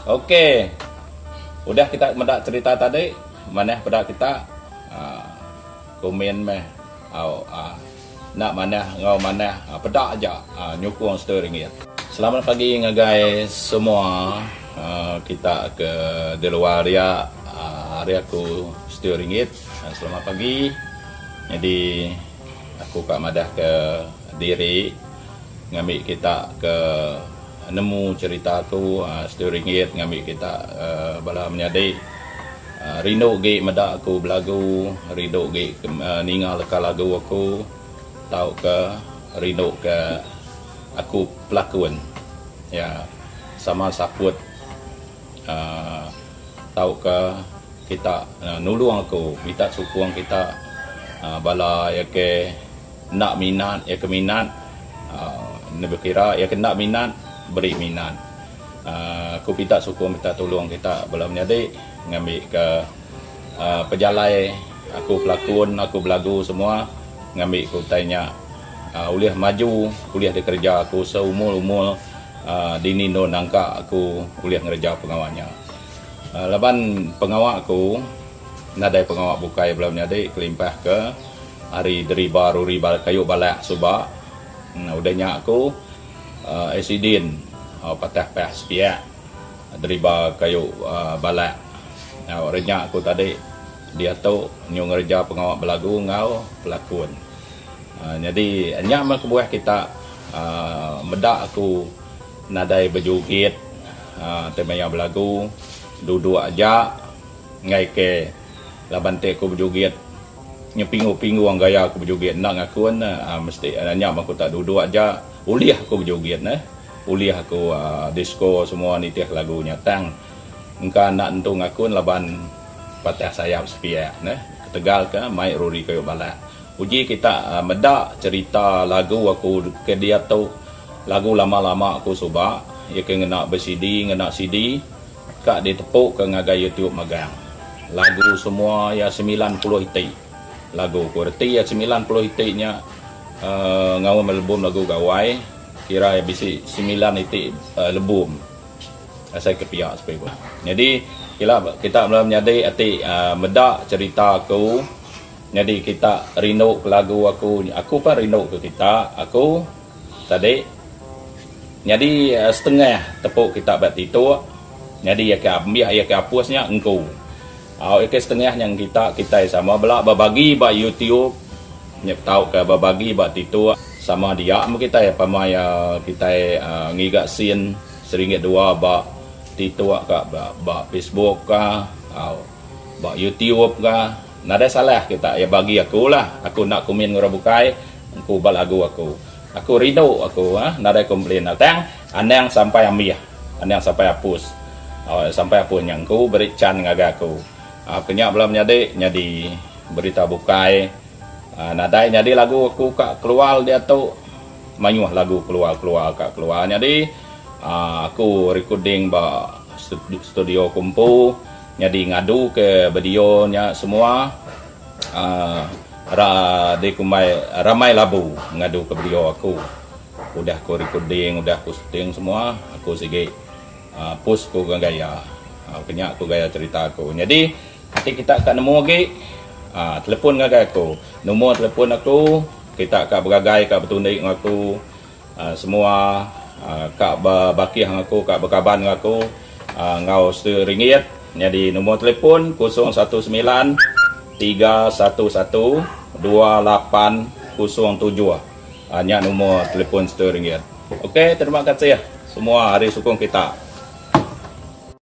Okey. Udah kita mendak cerita tadi, mana pada kita komen meh. Nak mana ngau mana pedak aja nyukung RM1. Selamat pagi guys semua. Kita ke di luar ya, hari aku RM1. Selamat pagi. Jadi aku kak madah ke diri ngambil kita ke nemu cerita aku RM1 ngambil kita bala menyadai rindu ge medak aku belagu, rindu ge ningal ka lagu aku, tahu ke rindu ke aku pelakon ya sama saput tahu ke kita nulung aku minta sukung kita bala ya ke nak minat ya ke minat berkira ya ke nak minat beri minat aku minta sukung minta tolong kita bala menyadai ngambil ke pejalai aku pelakon aku belagu semua ngambil aku tanya uliah maju kuliah di kerja aku seumur dini no nangka aku kuliah ngerja pengawalnya laban pengawal aku nadai pengawal bukai belum nyadai kelimpah ke hari deriba riba kayu balak subak udahnya aku esidin patah peh sepia deriba kayu balak orangnya aku tadi dia tu nyu ngerja pengawal belagu ngau pelakon jadi nyak kebuah kita medak aku nadai berjugit temanya belagu duduk aja ngai ke laban te aku berjugit nyepingu-pingu ang gaya aku berjugit nak ngakun mesti nyak aku tak duduk aja uliah aku berjugit uliah aku disco semua ni tiah lagunya tang engka nak entung ngakun laban patah sayap sepia Tegal ke mai ruri kayu balak uji kita medak cerita lagu aku ke dia tu lagu lama-lama aku subak ya ke ngena bersidi ngena CD kak ditepuk ke ngagai YouTube magang lagu semua ya 90 hiti lagu kurti ya 90 hitinya ngau album lagu gawai kira ya bisi 9 hiti album saya kepiak seperti itu. Jadi kita belum menyadari arti medak cerita aku. Jadi kita rindu ke lagu aku pun rindu ke kita aku tadi. Jadi setengah tepuk kita bat itu. Jadi ya ke ambil ya ke hapusnya engkau. Ya ke setengah yang kita sama belak berbagi ba YouTube. Nyep tahu ke berbagi ba itu sama dia kita ya pamaya kita ngigak sin RM1 2 ba itu ka ba Facebook ka ba YouTube ka nada salah kita ya bagi aku lah aku nak komen ngora bukai aku bal lagu aku rindu aku nada komplain tang anang sampai ambil anang sampai hapus sampai hapus yang ku beri can ngaga aku kenyak belum nyadi berita bukai nada nyadi lagu aku kak keluar dia tu mayuh lagu keluar nyadi aku recording ba studio kumpu jadi ngadu ke video nya semua ramai labu ngadu ke video aku udah aku recording udah aku syuting semua aku sige post ku gaya kenyak aku gaya cerita aku jadi nanti kita akan nemu lagi telepon ngagai aku nombor telepon aku kita akan bergagai ke bertundik dengan aku semua kak baki hang aku kak berkaban dengan aku ngau RM1 jadi nombor telefon 019 311 2807 hanya nombor telefon RM1. Okey, terima kasih semua hari sukung kita.